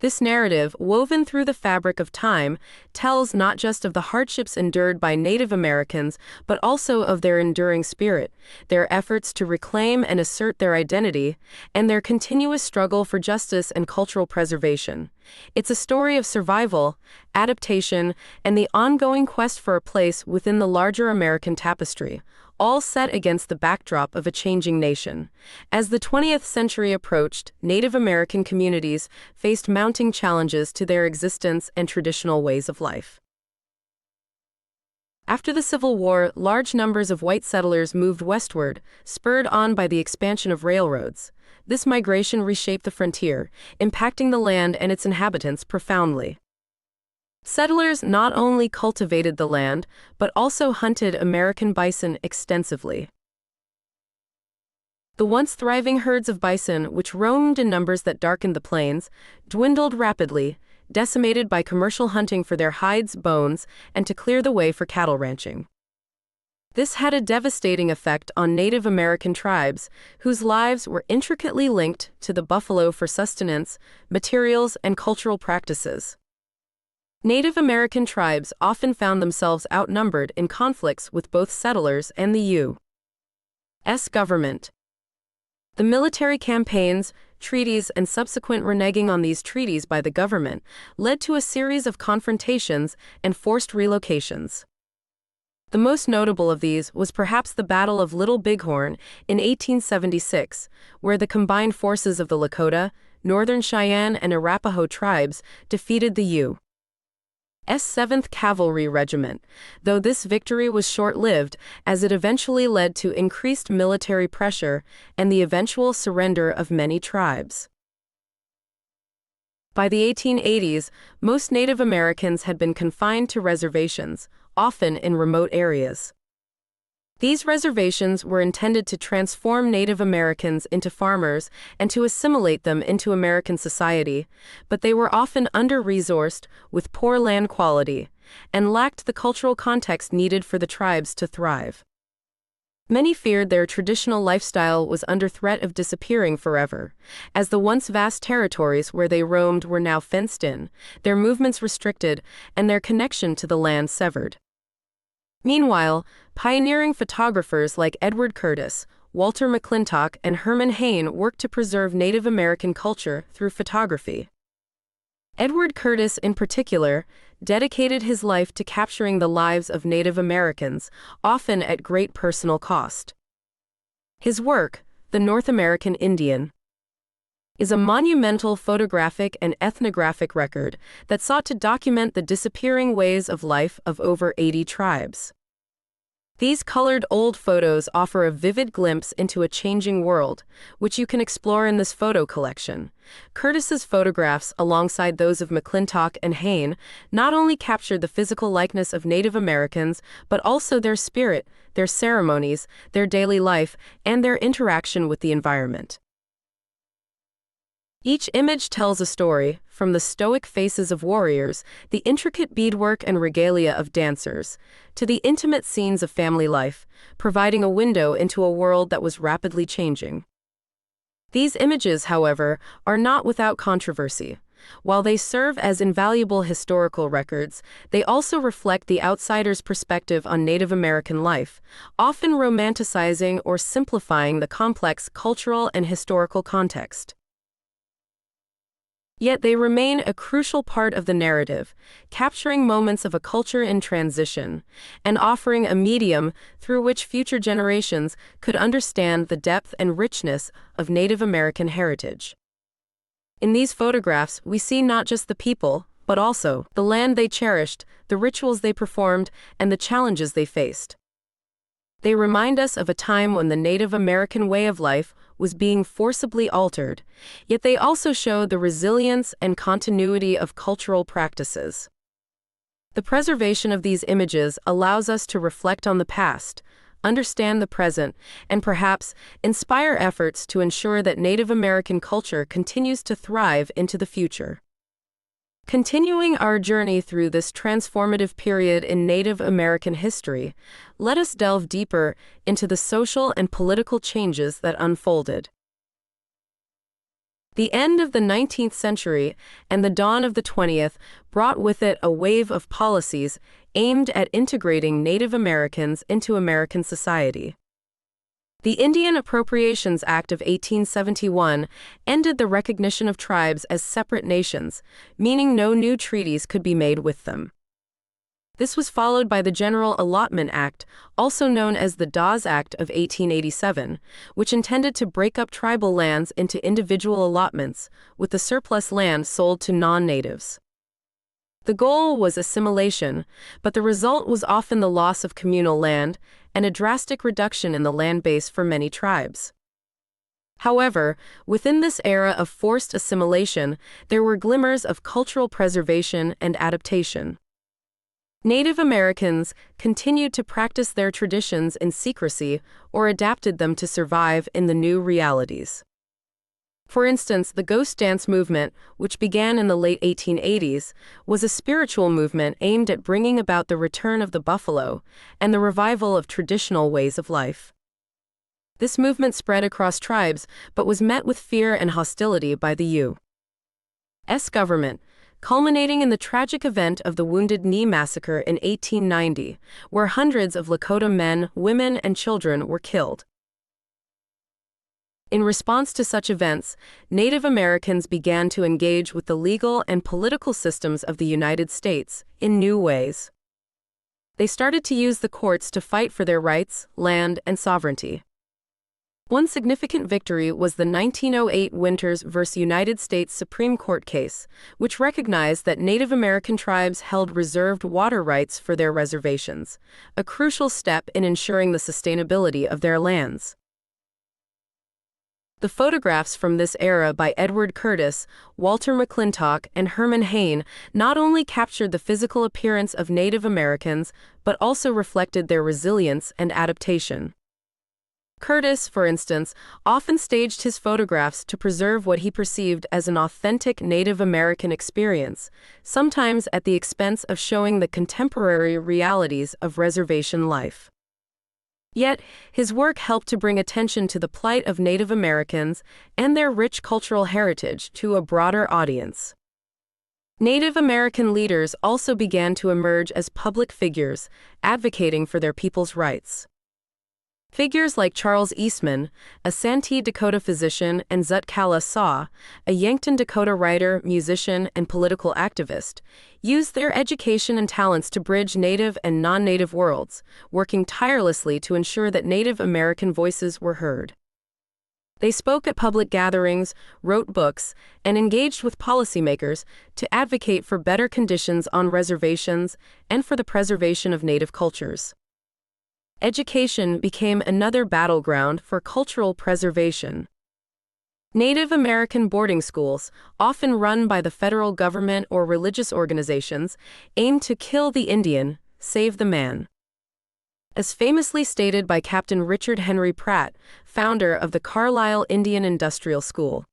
This narrative, woven through the fabric of time, tells not just of the hardships endured by Native Americans, but also of their enduring spirit, their efforts to reclaim and assert their identity, and their continuous struggle for justice and cultural preservation. It's a story of survival, adaptation, and the ongoing quest for a place within the larger American tapestry, all set against the backdrop of a changing nation. As the 20th century approached, Native American communities faced mounting challenges to their existence and traditional ways of life. After the Civil War, large numbers of white settlers moved westward, spurred on by the expansion of railroads. This migration reshaped the frontier, impacting the land and its inhabitants profoundly. Settlers not only cultivated the land, but also hunted American bison extensively. The once thriving herds of bison, which roamed in numbers that darkened the plains, dwindled rapidly, decimated by commercial hunting for their hides, bones, and to clear the way for cattle ranching. This had a devastating effect on Native American tribes, whose lives were intricately linked to the buffalo for sustenance, materials, and cultural practices. Native American tribes often found themselves outnumbered in conflicts with both settlers and the U.S. government. The military campaigns, treaties, and subsequent reneging on these treaties by the government led to a series of confrontations and forced relocations. The most notable of these was perhaps the Battle of Little Bighorn in 1876, where the combined forces of the Lakota, Northern Cheyenne, and Arapaho tribes defeated the U.S. 7th Cavalry Regiment, though this victory was short-lived as it eventually led to increased military pressure and the eventual surrender of many tribes. By the 1880s, most Native Americans had been confined to reservations, often in remote areas. These reservations were intended to transform Native Americans into farmers and to assimilate them into American society, but they were often under-resourced, with poor land quality, and lacked the cultural context needed for the tribes to thrive. Many feared their traditional lifestyle was under threat of disappearing forever, as the once vast territories where they roamed were now fenced in, their movements restricted, and their connection to the land severed. Meanwhile, pioneering photographers like Edward Curtis, Walter McClintock, and Herman Hayne worked to preserve Native American culture through photography. Edward Curtis, in particular, dedicated his life to capturing the lives of Native Americans, often at great personal cost. His work, The North American Indian, is a monumental photographic and ethnographic record that sought to document the disappearing ways of life of over 80 tribes. These colored old photos offer a vivid glimpse into a changing world, which you can explore in this photo collection. Curtis's photographs, alongside those of McClintock and Hayne, not only captured the physical likeness of Native Americans, but also their spirit, their ceremonies, their daily life, and their interaction with the environment. Each image tells a story, from the stoic faces of warriors, the intricate beadwork and regalia of dancers, to the intimate scenes of family life, providing a window into a world that was rapidly changing. These images, however, are not without controversy. While they serve as invaluable historical records, they also reflect the outsider's perspective on Native American life, often romanticizing or simplifying the complex cultural and historical context. Yet they remain a crucial part of the narrative, capturing moments of a culture in transition, and offering a medium through which future generations could understand the depth and richness of Native American heritage. In these photographs, we see not just the people, but also the land they cherished, the rituals they performed, and the challenges they faced. They remind us of a time when the Native American way of life was being forcibly altered, yet they also show the resilience and continuity of cultural practices. The preservation of these images allows us to reflect on the past, understand the present, and perhaps inspire efforts to ensure that Native American culture continues to thrive into the future. Continuing our journey through this transformative period in Native American history, let us delve deeper into the social and political changes that unfolded. The end of the 19th century and the dawn of the 20th brought with it a wave of policies aimed at integrating Native Americans into American society. The Indian Appropriations Act of 1871 ended the recognition of tribes as separate nations, meaning no new treaties could be made with them. This was followed by the General Allotment Act, also known as the Dawes Act of 1887, which intended to break up tribal lands into individual allotments, with the surplus land sold to non-natives. The goal was assimilation, but the result was often the loss of communal land and a drastic reduction in the land base for many tribes. However, within this era of forced assimilation, there were glimmers of cultural preservation and adaptation. Native Americans continued to practice their traditions in secrecy or adapted them to survive in the new realities. For instance, the ghost dance movement, which began in the late 1880s, was a spiritual movement aimed at bringing about the return of the buffalo and the revival of traditional ways of life. This movement spread across tribes but was met with fear and hostility by the U.S. government, culminating in the tragic event of the Wounded Knee Massacre in 1890, where hundreds of Lakota men, women, and children were killed. In response to such events, Native Americans began to engage with the legal and political systems of the United States in new ways. They started to use the courts to fight for their rights, land, and sovereignty. One significant victory was the 1908 Winters v. United States Supreme Court case, which recognized that Native American tribes held reserved water rights for their reservations, a crucial step in ensuring the sustainability of their lands. The photographs from this era by Edward Curtis, Walter McClintock, and Herman Hayne not only captured the physical appearance of Native Americans, but also reflected their resilience and adaptation. Curtis, for instance, often staged his photographs to preserve what he perceived as an authentic Native American experience, sometimes at the expense of showing the contemporary realities of reservation life. Yet, his work helped to bring attention to the plight of Native Americans and their rich cultural heritage to a broader audience. Native American leaders also began to emerge as public figures, advocating for their people's rights. Figures like Charles Eastman, a Santee Dakota physician, and Zutkala Saw, a Yankton Dakota writer, musician, and political activist, used their education and talents to bridge Native and non-Native worlds, working tirelessly to ensure that Native American voices were heard. They spoke at public gatherings, wrote books, and engaged with policymakers to advocate for better conditions on reservations and for the preservation of Native cultures. Education became another battleground for cultural preservation. Native American boarding schools, often run by the federal government or religious organizations, aimed to kill the Indian, save the man. As famously stated by Captain Richard Henry Pratt, founder of the Carlisle Indian Industrial School.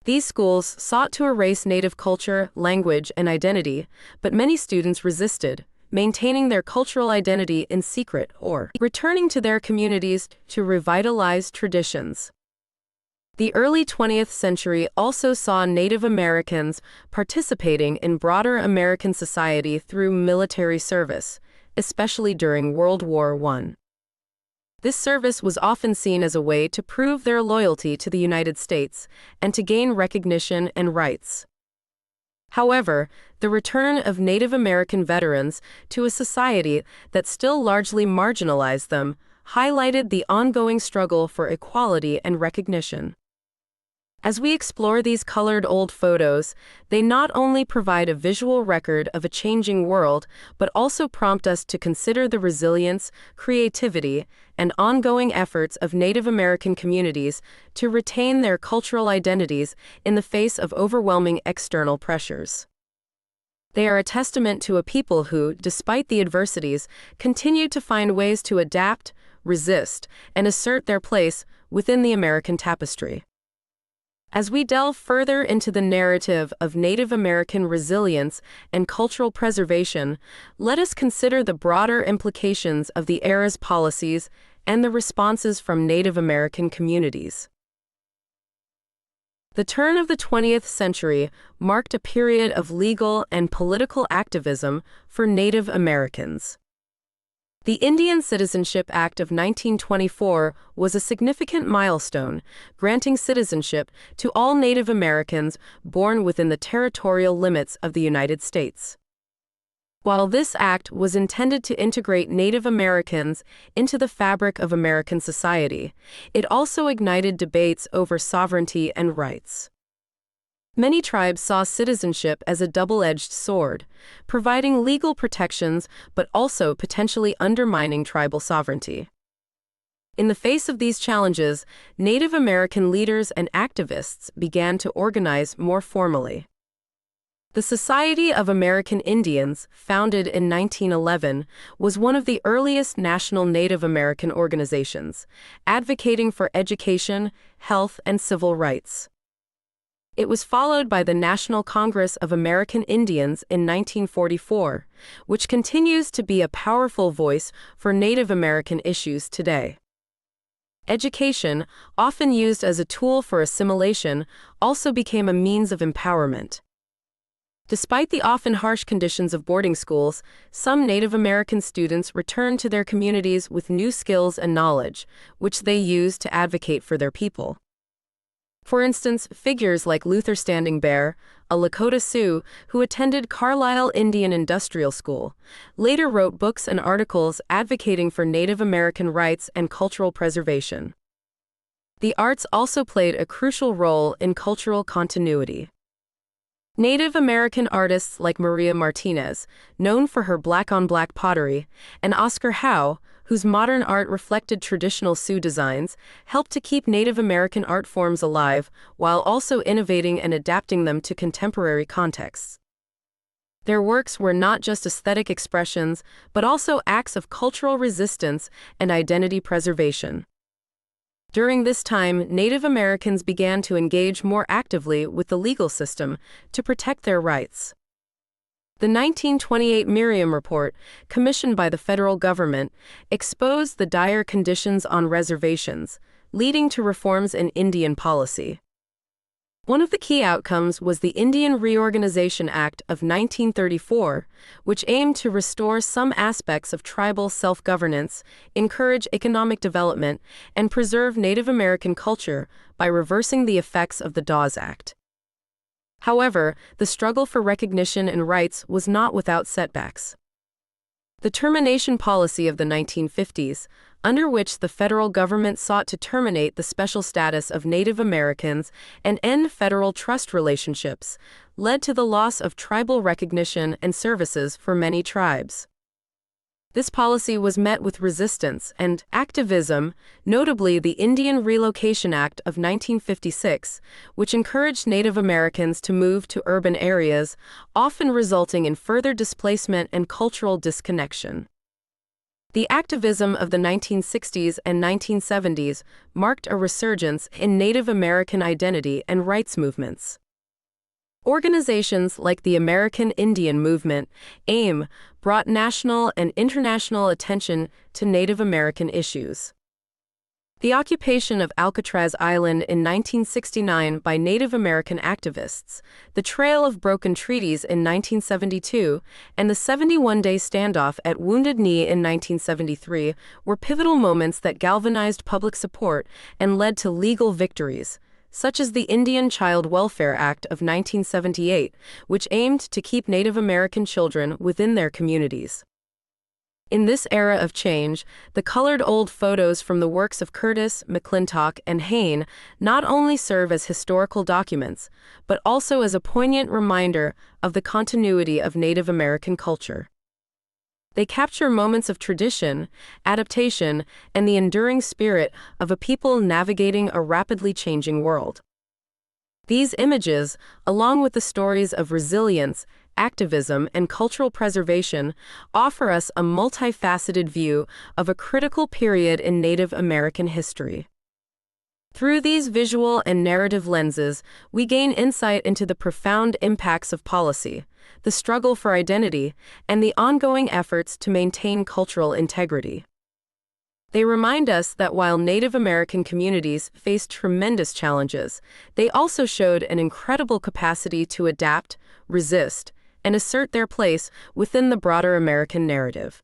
These schools sought to erase Native culture, language, and identity, but many students resisted, maintaining their cultural identity in secret or returning to their communities to revitalize traditions. The early 20th century also saw Native Americans participating in broader American society through military service, especially during World War I. This service was often seen as a way to prove their loyalty to the United States and to gain recognition and rights. However, the return of Native American veterans to a society that still largely marginalized them highlighted the ongoing struggle for equality and recognition. As we explore these colored old photos, they not only provide a visual record of a changing world, but also prompt us to consider the resilience, creativity, and ongoing efforts of Native American communities to retain their cultural identities in the face of overwhelming external pressures. They are a testament to a people who, despite the adversities, continue to find ways to adapt, resist, and assert their place within the American tapestry. As we delve further into the narrative of Native American resilience and cultural preservation, let us consider the broader implications of the era's policies and the responses from Native American communities. The turn of the 20th century marked a period of legal and political activism for Native Americans. The Indian Citizenship Act of 1924 was a significant milestone, granting citizenship to all Native Americans born within the territorial limits of the United States. While this act was intended to integrate Native Americans into the fabric of American society, it also ignited debates over sovereignty and rights. Many tribes saw citizenship as a double-edged sword, providing legal protections but also potentially undermining tribal sovereignty. In the face of these challenges, Native American leaders and activists began to organize more formally. The Society of American Indians, founded in 1911, was one of the earliest national Native American organizations, advocating for education, health, and civil rights. It was followed by the National Congress of American Indians in 1944, which continues to be a powerful voice for Native American issues today. Education, often used as a tool for assimilation, also became a means of empowerment. Despite the often harsh conditions of boarding schools, some Native American students returned to their communities with new skills and knowledge, which they used to advocate for their people. For instance, figures like Luther Standing Bear, a Lakota Sioux who attended Carlisle Indian Industrial School, later wrote books and articles advocating for Native American rights and cultural preservation. The arts also played a crucial role in cultural continuity. Native American artists like Maria Martinez, known for her black-on-black pottery, and Oscar Howe, whose modern art reflected traditional Sioux designs, helped to keep Native American art forms alive while also innovating and adapting them to contemporary contexts. Their works were not just aesthetic expressions, but also acts of cultural resistance and identity preservation. During this time, Native Americans began to engage more actively with the legal system to protect their rights. The 1928 Merriam Report, commissioned by the federal government, exposed the dire conditions on reservations, leading to reforms in Indian policy. One of the key outcomes was the Indian Reorganization Act of 1934, which aimed to restore some aspects of tribal self-governance, encourage economic development, and preserve Native American culture by reversing the effects of the Dawes Act. However, the struggle for recognition and rights was not without setbacks. The termination policy of the 1950s, under which the federal government sought to terminate the special status of Native Americans and end federal trust relationships, led to the loss of tribal recognition and services for many tribes. This policy was met with resistance and activism, notably the Indian Relocation Act of 1956, which encouraged Native Americans to move to urban areas, often resulting in further displacement and cultural disconnection. The activism of the 1960s and 1970s marked a resurgence in Native American identity and rights movements. Organizations like the American Indian Movement, AIM, brought national and international attention to Native American issues. The occupation of Alcatraz Island in 1969 by Native American activists, the Trail of Broken Treaties in 1972, and the 71-day standoff at Wounded Knee in 1973 were pivotal moments that galvanized public support and led to legal victories, such as the Indian Child Welfare Act of 1978, which aimed to keep Native American children within their communities. In this era of change, the colored old photos from the works of Curtis, McClintock, and Hayne not only serve as historical documents, but also as a poignant reminder of the continuity of Native American culture. They capture moments of tradition, adaptation, and the enduring spirit of a people navigating a rapidly changing world. These images, along with the stories of resilience, activism, and cultural preservation, offer us a multifaceted view of a critical period in Native American history. Through these visual and narrative lenses, we gain insight into the profound impacts of policy, the struggle for identity, and the ongoing efforts to maintain cultural integrity. They remind us that while Native American communities faced tremendous challenges, they also showed an incredible capacity to adapt, resist, and assert their place within the broader American narrative.